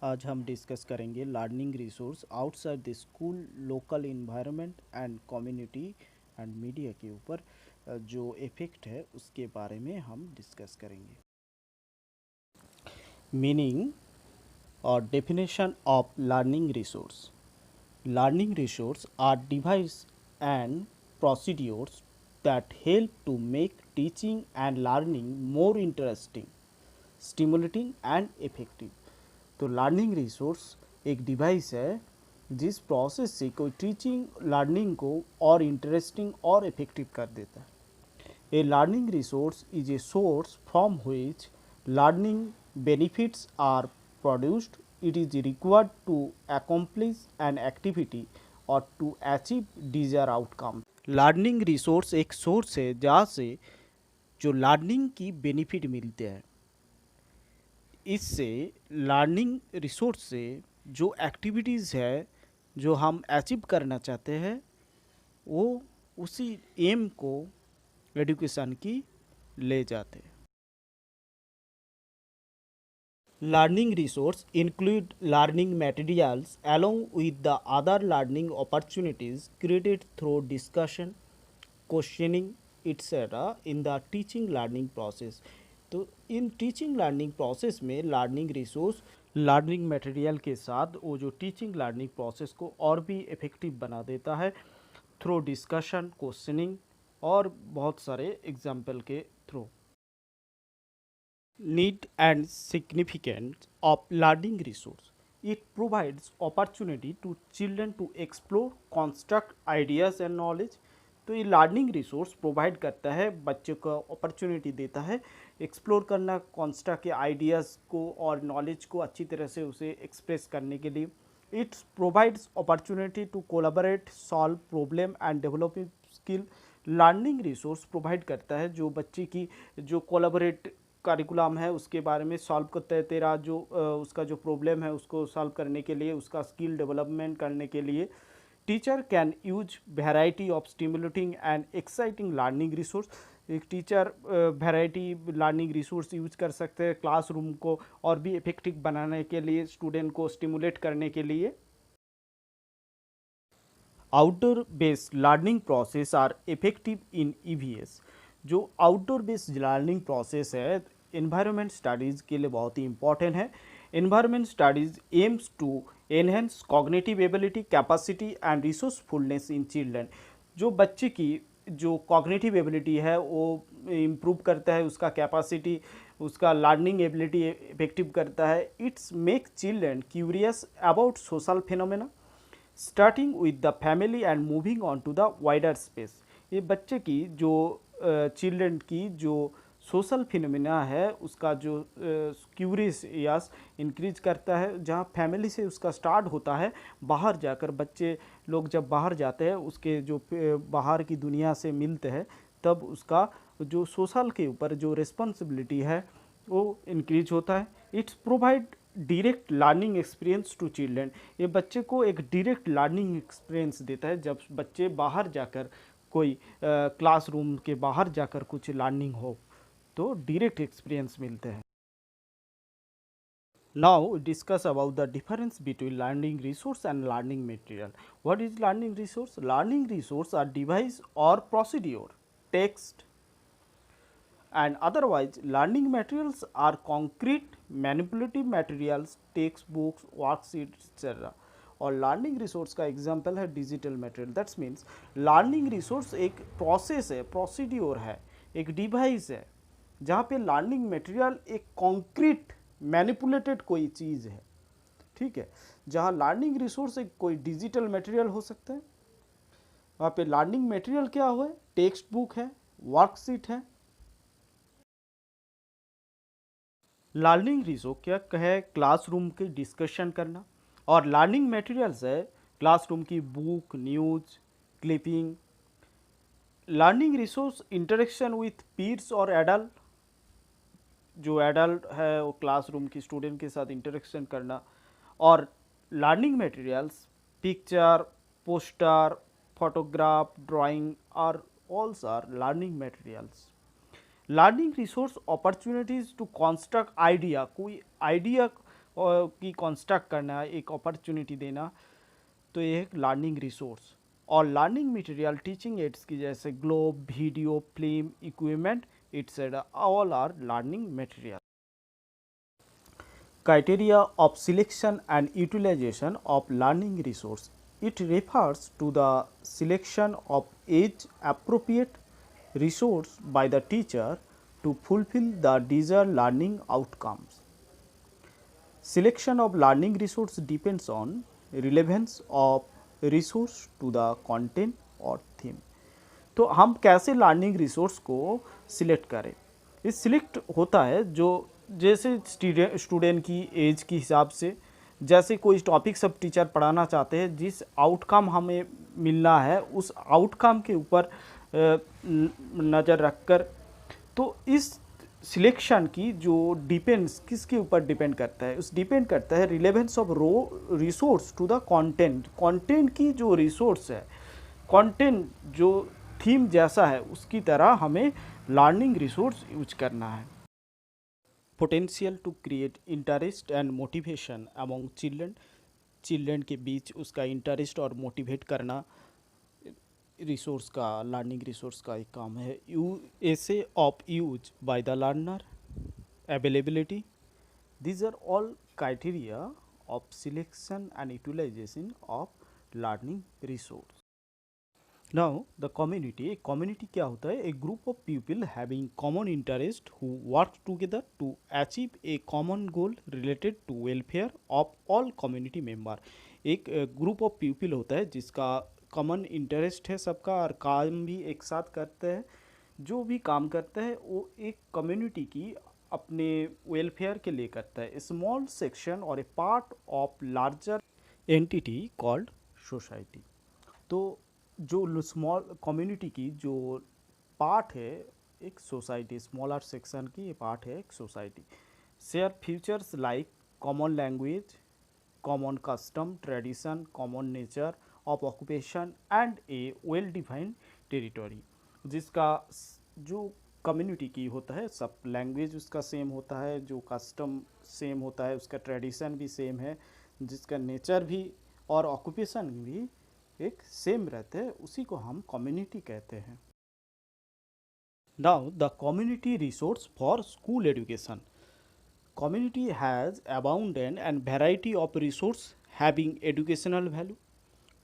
आज हम डिस्कस करेंगे learning resource outside the school, local environment and community and media के ऊपर जो इफ़ेक्ट है उसके बारे में हम डिस्कस करेंगे। मीनिंग और definition of learning resource. Learning resources are devices and procedures that help to make teaching and learning more interesting, stimulating and effective. तो लर्निंग रिसोर्स एक डिवाइस है जिस प्रोसेस से कोई टीचिंग लर्निंग को और इंटरेस्टिंग और इफेक्टिव कर देता है। A learning resource is a source from which learning benefits are produced. It is required to accomplish an activity और to achieve desire outcome. Learning resource एक सोर्स है जहाँ से जो लर्निंग की बेनिफिट मिलते हैं। इससे लर्निंग रिसोर्स से जो एक्टिविटीज़ है जो हम अचीव करना चाहते हैं वो उसी एम को एजुकेशन की ले जाते हैं। Learning resource include learning materials along with the other learning opportunities created through discussion, questioning etc. in the teaching learning process। तो इन टीचिंग लर्निंग प्रोसेस में लर्निंग रिसोर्स लर्निंग मटेरियल के साथ वो जो टीचिंग लर्निंग प्रोसेस को और भी effective बना देता है थ्रू डिस्कशन, क्वेश्चनिंग और बहुत सारे एग्जाम्पल के through. Need and significance of learning resource. It provides opportunity to children to explore, construct ideas and knowledge। तो ये लर्निंग रिसोर्स प्रोवाइड करता है, बच्चों को अपॉर्चुनिटी देता है एक्सप्लोर करना, कॉन्स्ट्रक्ट के आइडियाज़ को और नॉलेज को अच्छी तरह से उसे एक्सप्रेस करने के लिए। It's provides opportunity to collaborate, solve problem and developing skill. Learning resource provide करता है जो बच्चे की जो कोलैबोरेट करिकुलम है उसके बारे में सॉल्व करता है, तेरा जो उसका जो प्रॉब्लम है उसको सॉल्व करने के लिए, उसका स्किल डेवलपमेंट करने के लिए। Teacher can use variety of stimulating and exciting learning resource. एक teacher variety learning resource use कर सकते हैं क्लासरूम को और भी इफेक्टिव बनाने के लिए, स्टूडेंट को स्टिमुलेट करने के लिए। Outdoor based learning process are effective in EVS. जो आउटडोर बेस्ड लर्निंग प्रोसेस है इन्वायरमेंट स्टडीज़ के लिए बहुत ही इंपॉर्टेंट है। Environment studies aims to enhance cognitive ability, capacity and resourcefulness in children. जो बच्चे की जो कॉग्निटिव एबिलिटी है वो इम्प्रूव करता है, उसका कैपेसिटी, उसका लर्निंग एबिलिटी इफेक्टिव करता है। It's make children curious about social phenomena starting with the family and moving on to the wider space. ये बच्चे की जो चिल्ड्रन की जो सोशल फिनोमिना है उसका जो क्यूरियस इंक्रीज करता है, जहाँ फैमिली से उसका स्टार्ट होता है। बाहर जाकर बच्चे लोग जब बाहर जाते हैं उसके जो बाहर की दुनिया से मिलते हैं तब उसका जो सोशल के ऊपर जो रिस्पॉन्सिबिलिटी है वो इंक्रीज होता है। It's provide direct learning experience to children. ये बच्चे को एक डायरेक्ट लर्निंग एक्सपीरियंस देता है जब बच्चे बाहर जाकर कोई क्लासरूम के बाहर जाकर कुछ लर्निंग हो तो डायरेक्ट एक्सपीरियंस मिलते हैं। Now discuss about the difference between learning resource and learning material. What is learning resource? Learning resource are device or procedure, text and otherwise learning materials are concrete manipulative materials, textbooks, worksheets etc. और learning resource का example है digital material. That's means learning resource एक process है, procedure है, एक device है जहाँ पे लर्निंग मटेरियल एक कॉन्क्रीट मैनिपुलेटेड कोई चीज़ है, ठीक है। जहाँ लर्निंग रिसोर्स एक कोई डिजिटल मटेरियल हो सकता है, वहाँ पे लर्निंग मटेरियल क्या हुआ है, टेक्स्ट बुक है, वर्कशीट है। लर्निंग रिसोर्स क्या है, क्लासरूम की डिस्कशन करना, और लर्निंग मटेरियल्स है क्लासरूम की book, news, clipping. Learning resource interaction with pirs और एडल्ट, जो एडल्ट है वो क्लासरूम की स्टूडेंट के साथ इंटरेक्शन करना। और learning materials picture, poster, photograph, drawing are also are learning materials. Learning resource opportunities to construct idea, कोई आइडिया की कंस्ट्रक्ट करना, एक अपॉर्चुनिटी देना, तो ये एक लर्निंग रिसोर्स। और लर्निंग मटेरियल टीचिंग एड्स की जैसे globe, video, film, equipment etcetera all are learning material. Criteria of selection and utilization of learning resource. It refers to the selection of age appropriate resource by the teacher to fulfill the desired learning outcomes. Selection of learning resource depends on relevance of resource to the content or theme. तो हम कैसे learning resource को select करें? ये select होता है जो जैसे स्टूडेंट की एज के हिसाब से, जैसे कोई टॉपिक सब टीचर पढ़ाना चाहते हैं, जिस आउटकम हमें मिलना है उस आउटकम के ऊपर नज़र रखकर, तो इस सिलेक्शन की जो डिपेंड्स किसके ऊपर डिपेंड करता है, उस डिपेंड करता है relevance of resource to the content. Content की जो रिसोर्स है, कंटेंट जो थीम जैसा है उसकी तरह हमें लर्निंग रिसोर्स यूज करना है। Potential to create interest and motivation among children, children के बीच उसका इंटरेस्ट और मोटिवेट करना रिसोर्स का, लर्निंग रिसोर्स का एक काम है। Ease of use by the learner, availability, these are all criteria of selection and utilization of learning resource. Now the community क्या होता है? A group of people having common interest who work together to achieve a common goal related to welfare of all community member. एक group of people होता है जिसका common interest है सबका, और काम भी एक साथ करते हैं। जो भी काम करता है वो एक कम्युनिटी की अपने वेलफेयर के लिए करता है। स्मॉल सेक्शन और a part of larger entity called society. तो जो स्मॉल कम्युनिटी की जो पार्ट है एक सोसाइटी, स्मॉलर सेक्शन की ये पार्ट है एक society. Share features like common language, common custom, tradition, common nature of occupation and A well defined territory. जिसका जो कम्युनिटी की होता है, सब लैंग्वेज उसका सेम होता है, जो कस्टम सेम होता है, उसका ट्रेडिशन भी सेम है, जिसका नेचर भी और ऑक्यूपेशन भी एक सेम रहते हैं, उसी को हम कम्युनिटी कहते हैं। Now the community resource for school education. Community has abundant and variety of resource having educational value.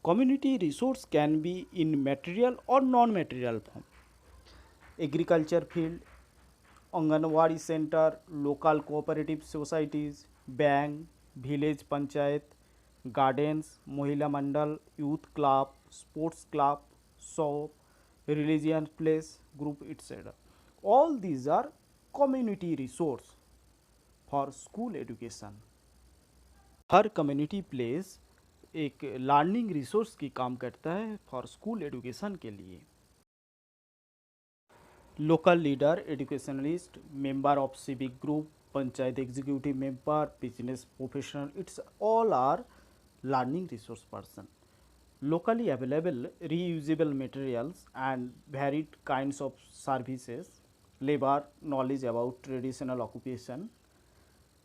Community resource can be in material or non-material form. Agriculture field, Anganwadi center, local cooperative societies, bank, village panchayat, gardens, Mohila Mandal, youth club, sports club, shop, religion place, group, etc. All these are community resource for school education. हर community place एक learning resource की काम करता है for school education के लिए। Local leader, educationalist, member of civic group, panchayat executive member, business professional, it's all are learning resource person. Locally available reusable materials and varied kinds of services, labor, knowledge about traditional occupation,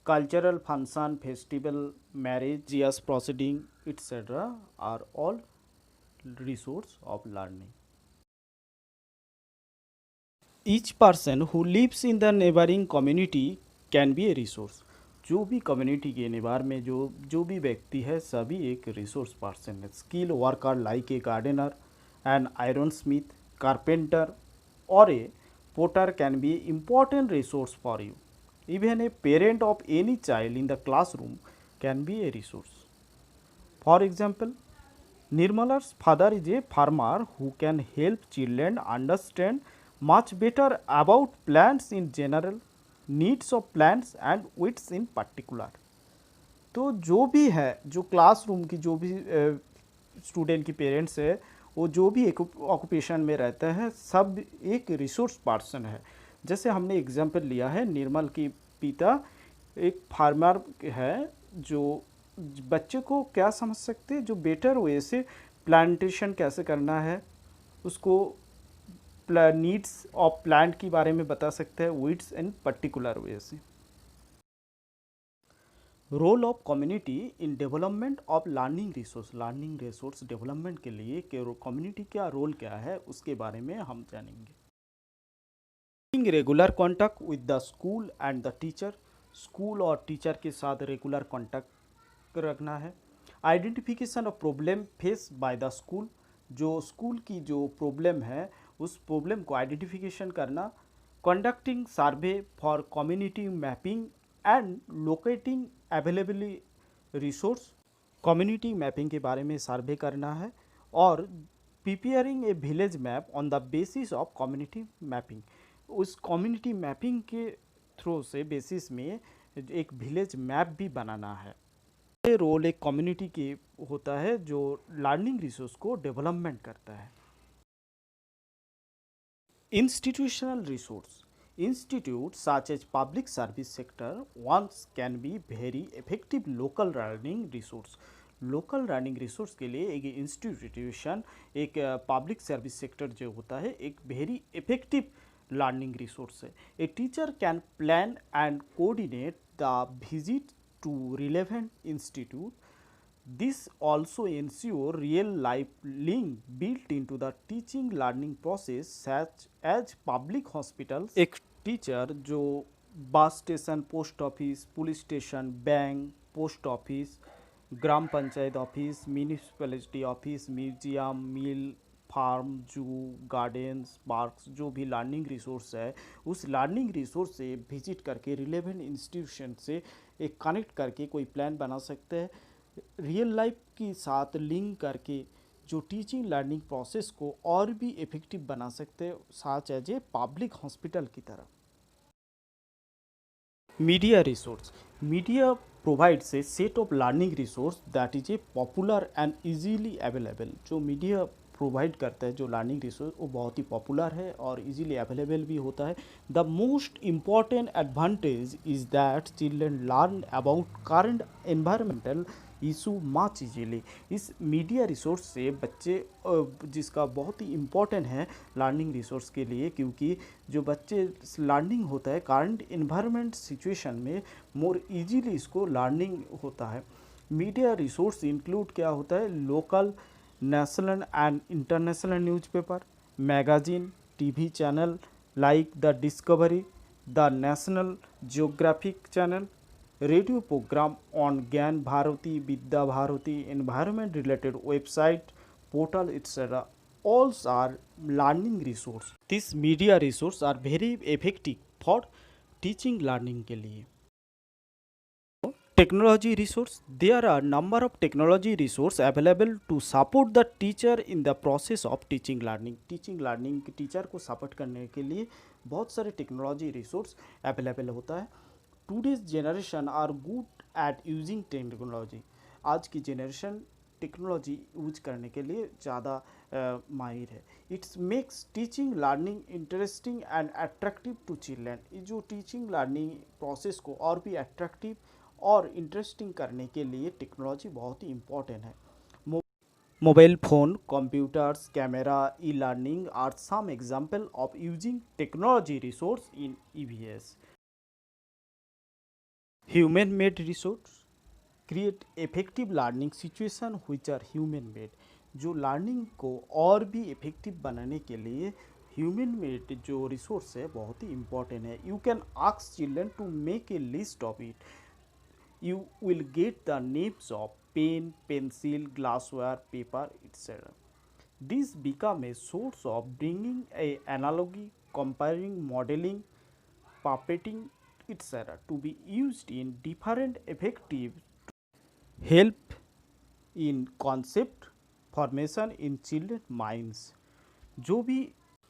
cultural function, festival, marriage, religious proceeding, etc. are all resource of learning. Each person who lives in the neighboring community can be a resource. जो भी community के नेबार में जो भी व्यक्ति है सभी एक रिसोर्स पर्सन है। Skill worker like a gardener, an iron smith, carpenter और a potter can be important resource for you. Even a parent of any child in the classroom can be a resource. For example, Nirmala's father is a farmer who can help children understand much better about plants in general, needs of plants and weeds in particular. तो जो भी है, जो classroom की जो भी student की parents है, वो जो भी एक ऑक्यूपेशन में रहता है सब एक रिसोर्स पर्सन है। जैसे हमने एग्जाम्पल लिया है, निर्मल की पिता एक फार्मर है जो बच्चे को क्या समझ सकते हैं, जो बेटर वे से प्लांटेशन कैसे करना है उसको नीड्स ऑफ प्लांट के बारे में बता सकते हैं, वीड्स इन पर्टिकुलर वे से। Role of community in development of learning resource development के लिए कम्युनिटी का रोल क्या है उसके बारे में हम जानेंगे। Regular contact with the school and the teacher, school और टीचर के साथ रेगुलर कॉन्टैक्ट रखना है। Identification of problem face by the school, जो स्कूल की जो प्रॉब्लम है उस प्रॉब्लम को आइडेंटिफिकेशन करना। Conducting survey for community mapping and locating available resource, community mapping के बारे में सर्वे करना है। और preparing A village map on the basis of community mapping, उस कम्युनिटी मैपिंग के थ्रू से बेसिस में एक विलेज मैप भी बनाना है। ये रोल एक कम्युनिटी के होता है जो लर्निंग रिसोर्स को डेवलपमेंट करता है। Institutional resource. Institutes such as public service sector ones can be very effective local learning resource. Local learning resource के लिए एक इंस्टीट्यूशन, एक पब्लिक सर्विस सेक्टर जो होता है एक वेरी इफेक्टिव लर्निंग रिसोर्स है। A teacher can plan and coordinate the visit to relevant institute. This also ensure real life link built into the teaching learning process such as public hospitals। एक teacher जो bus station, post office, police station, bank, post office, ग्राम panchayat office, municipality office, museum, mill, farm, zoo, gardens, parks, जो भी learning resource है उस learning resource से visit करके relevant institution से एक कनेक्ट करके कोई प्लान बना सकते हैं, रियल लाइफ के साथ लिंक करके जो टीचिंग लर्निंग प्रोसेस को और भी इफेक्टिव बना सकते हैं, साथ एज ए पब्लिक हॉस्पिटल की तरह। Media resource, media provides a set of learning resource that is a popular and easily available. जो मीडिया प्रोवाइड करता है जो लर्निंग रिसोर्स वो बहुत ही पॉपुलर है और इजीली अवेलेबल भी होता है। The most important advantage is that children learn about current environmental issue much easily. इस मीडिया रिसोर्स से बच्चे जिसका बहुत ही इम्पॉर्टेंट है लर्निंग रिसोर्स के लिए, क्योंकि जो बच्चे लर्निंग होता है करंट इन्वायरमेंट सिचुएशन में मोर इजीली इसको लर्निंग होता है। मीडिया रिसोर्स इंक्लूड क्या होता है, local, national and international newspaper, magazine, TV channel like the Discovery, the National Geographic channel, radio program on Gyan Bharati, Vidya Bharati, environment related website, portal, etc. All are learning resource. These media resource are very effective for teaching learning के लिए। Technology resource, there are number of technology resource available to support the teacher in the process of teaching learning। Teaching learning teacher को support करने के लिए बहुत सारे technology resource available होता है। Today's generation are good at using technology, आज की जनरेशन टेक्नोलॉजी यूज करने के लिए ज़्यादा माहिर है। It's makes teaching learning interesting and attractive to children. ये जो टीचिंग लर्निंग प्रोसेस को और भी अट्रैक्टिव और इंटरेस्टिंग करने के लिए टेक्नोलॉजी बहुत ही इम्पॉर्टेंट है। Mobile phone, computers, camera, e learning are some example of using technology resource in EVS। Human made resource create effective learning situation which are human made. जो लर्निंग को और भी इफेक्टिव बनाने के लिए ह्यूमन मेड जो resource है बहुत ही इम्पॉर्टेंट है। You can ask children to make a list of it. You will get the names of pen, pencil, glassware, paper, etc. This become a source of bringing a analogy, comparing, modeling, puppeting, etc. to be used in different effective help in concept formation in children minds। जो भी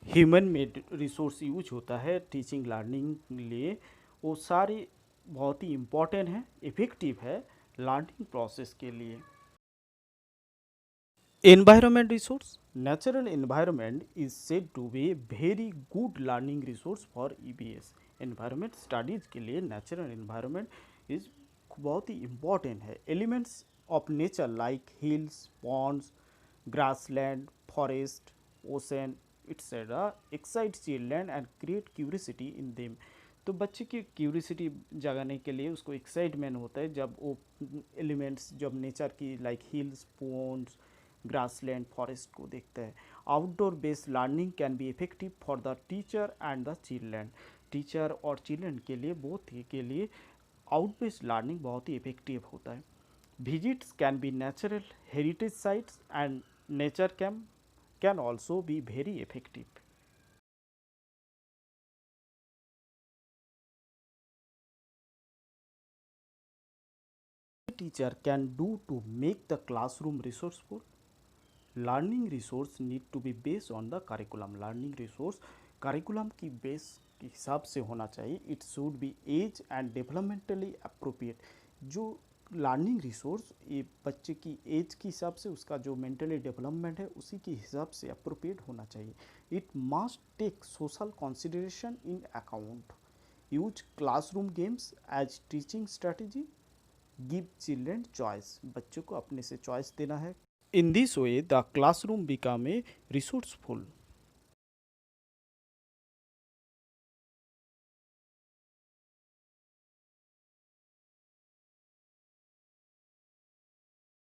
human made resource use होता है teaching learning के लिए वो सारे बहुत ही इम्पॉर्टेंट है, इफेक्टिव है लर्निंग प्रोसेस के लिए। Environment resource, natural environment is said to be very good learning resource for EVS। Environment studies के लिए नेचुरल एनवायरनमेंट इज बहुत ही इम्पॉर्टेंट है। Elements of nature like hills, ponds, grassland, forest, ocean, etc. excite children and create curiosity in them। तो बच्चे की curiosity जगाने के लिए उसको एक्साइटमेंट होता है जब वो एलिमेंट्स, जब नेचर की like hills, ponds, grassland, forest को देखता है। Outdoor based learning can be effective for the teacher and the children. Teacher और चिल्ड्रेन के लिए, बोथ के लिए आउट बेस्ड लर्निंग बहुत ही इफेक्टिव होता है। Visits can be natural heritage sites and nature camp can also be very effective. Teacher can do to make the classroom resourceful? Learning resource need to be based on the curriculum. Learning resource curriculum की base के हिसाब से होना चाहिए. It should be age and developmentally appropriate. जो learning resource ये बच्चे की एज के हिसाब से, उसका जो मेंटली डेवलपमेंट है उसी के हिसाब से अप्रोप्रिएट होना चाहिए. It must take social consideration in account. Use classroom games as teaching strategy. Give children choice. बच्चों को अपने से चॉइस देना है. In this way the classroom become a resourceful.